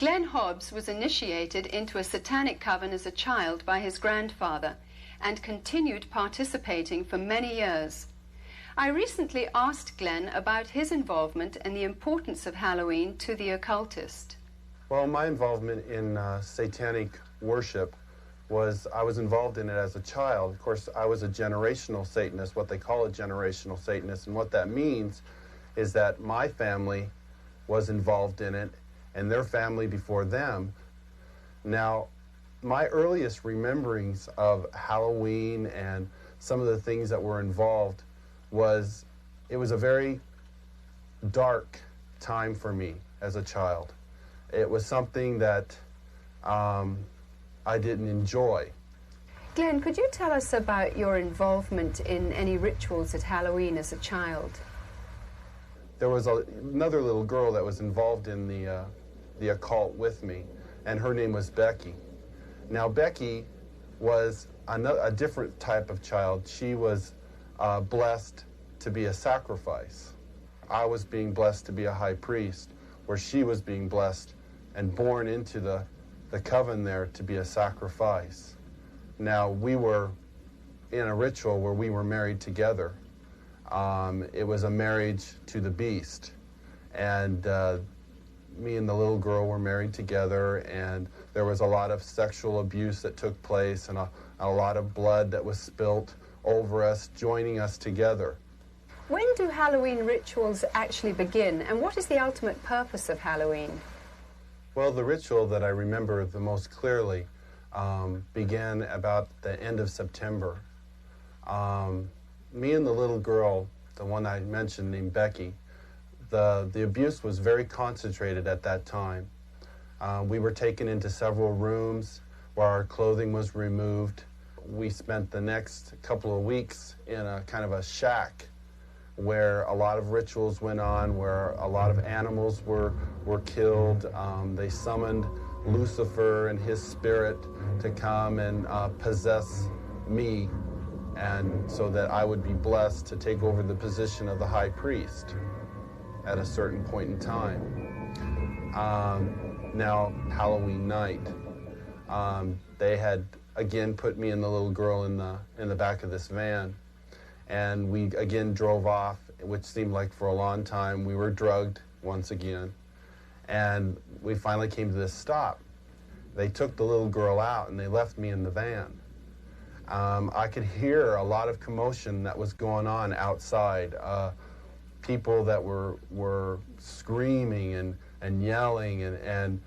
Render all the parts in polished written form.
Glenn Hobbs was initiated into a satanic coven as a child by his grandfather and continued participating for many years. I recently asked Glenn about his involvement and the importance of Halloween to the occultist. Well, my involvement in satanic worship was, I was involved in it as a child. Of course, I was a generational Satanist, what they call a generational Satanist, and what that means is that my family was involved in it and their family before them. Now, my earliest rememberings of Halloween and some of the things that were involved was, it was a very dark time for me as a child. It was something that I didn't enjoy. Glenn, could you tell us about your involvement in any rituals at Halloween as a child? There was another little girl that was involved in the occult with me, and her name was Becky. Now, Becky was a different type of child. She was blessed to be a sacrifice. I was being blessed to be a high priest, where she was being blessed and born into the coven there to be a sacrifice. Now, we were in a ritual where we were married together. It was a marriage to the beast, and me and the little girl were married together, and there was a lot of sexual abuse that took place and a lot of blood that was spilt over us, joining us together. When do Halloween rituals actually begin, and what is the ultimate purpose of Halloween? Well, the ritual that I remember the most clearly began about the end of September. Me and the little girl, the one I mentioned named Becky, the abuse was very concentrated at that time. We were taken into several rooms where our clothing was removed. We spent the next couple of weeks in a kind of a shack where a lot of rituals went on, where a lot of animals were killed. They summoned Lucifer and his spirit to come and possess me, and so that I would be blessed to take over the position of the high priest at a certain point in time. Now, Halloween night, they had again put me and the little girl in the back of this van, and we again drove off, which seemed like for a long time. We were drugged once again, and we finally came to this stop. They took the little girl out and they left me in the van. I could hear a lot of commotion that was going on outside. People that were screaming and yelling, and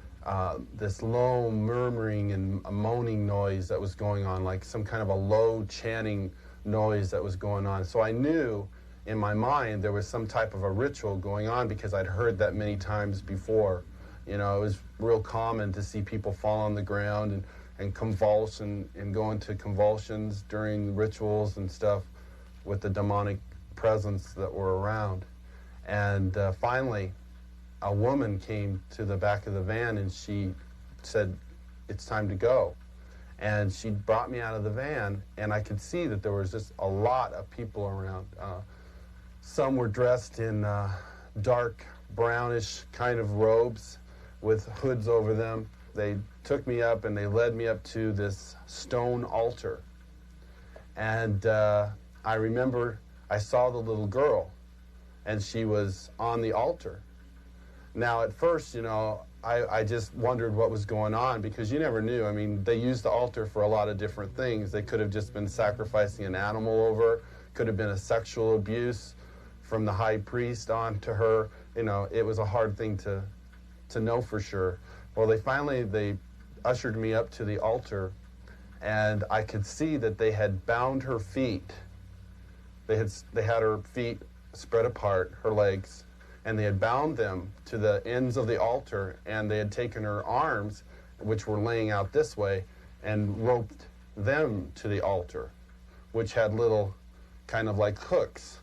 this low murmuring and moaning noise that was going on, like some kind of a low chanting noise that was going on. So I knew in my mind there was some type of a ritual going on, because I'd heard that many times before. You know, it was real common to see people fall on the ground and convulse and go into convulsions during rituals and stuff with the demonic presence that were around. And finally, a woman came to the back of the van and she said, "It's time to go." And she brought me out of the van, and I could see that there was just a lot of people around. Some were dressed in dark brownish kind of robes with hoods over them. They took me up and they led me up to this stone altar. And I remember I saw the little girl, and she was on the altar. Now, at first, you know, I just wondered what was going on, because you never knew. I mean, they used the altar for a lot of different things. They could have just been sacrificing an animal over, could have been a sexual abuse from the high priest on to her. You know, it was a hard thing to know for sure. Well, they ushered me up to the altar, and I could see that they had bound her feet. They had her feet spread apart, her legs, and they had bound them to the ends of the altar, and they had taken her arms, which were laying out this way, and roped them to the altar, which had little kind of like hooks,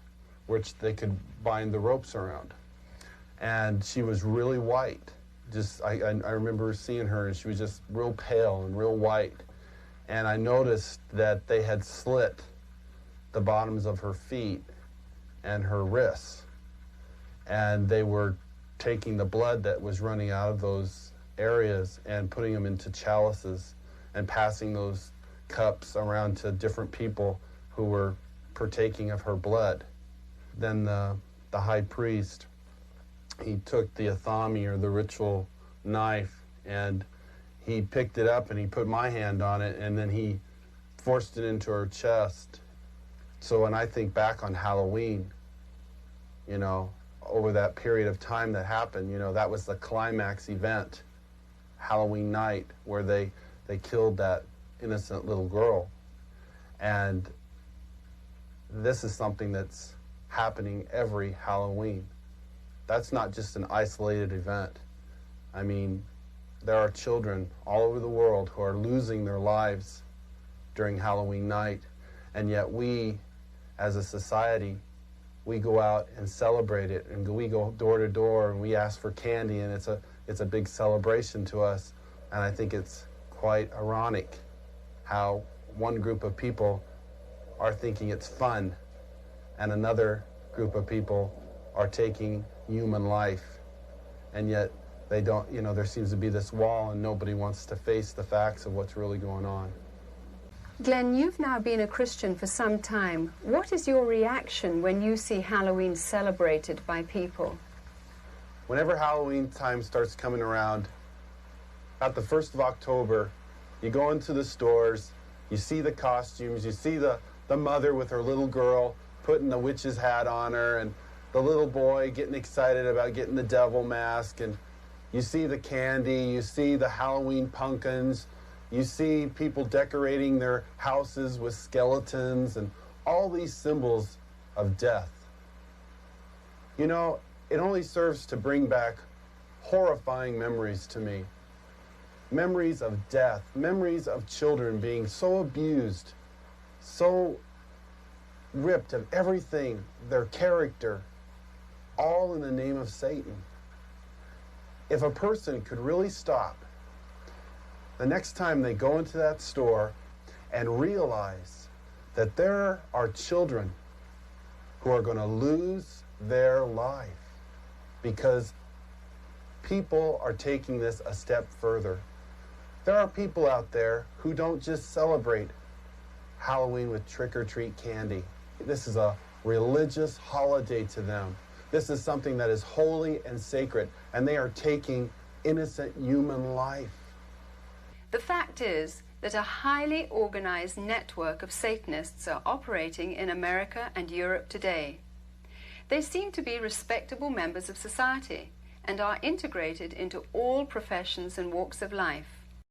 which they could bind the ropes around. And she was really white. I remember seeing her, and she was just real pale and real white. And I noticed that they had slit the bottoms of her feet and her wrists, and they were taking the blood that was running out of those areas and putting them into chalices and passing those cups around to different people who were partaking of her blood. Then the high priest, he took the athami, or the ritual knife, and he picked it up and he put my hand on it, and then he forced it into her chest. So when I think back on Halloween, you know, over that period of time that happened, you know, that was the climax event, Halloween night, where they killed that innocent little girl. And this is something that's happening every Halloween. That's not just an isolated event. I mean, there are children all over the world who are losing their lives during Halloween night, and yet we, as a society, we go out and celebrate it, and we go door to door and we ask for candy, and it's a big celebration to us. And I think it's quite ironic how one group of people are thinking it's fun and another group of people are taking human life, and yet they don't, you know, there seems to be this wall and nobody wants to face the facts of what's really going on. Glenn, you've now been a Christian for some time. What is your reaction when you see Halloween celebrated by people? Whenever Halloween time starts coming around, at the 1st of October, you go into the stores, you see the costumes, you see the mother with her little girl putting the witch's hat on her, and the little boy getting excited about getting the devil mask, and you see the candy, you see the Halloween pumpkins, you see people decorating their houses with skeletons and all these symbols of death. You know, it only serves to bring back horrifying memories to me. Memories of death, memories of children being so abused, so ripped of everything, their character, all in the name of Satan. If a person could really stop the next time they go into that store and realize that there are children who are going to lose their life because people are taking this a step further. There are people out there who don't just celebrate Halloween with trick-or-treat candy. This is a religious holiday to them. This is something that is holy and sacred, and they are taking innocent human life. The fact is that a highly organized network of Satanists are operating in America and Europe today. They seem to be respectable members of society and are integrated into all professions and walks of life.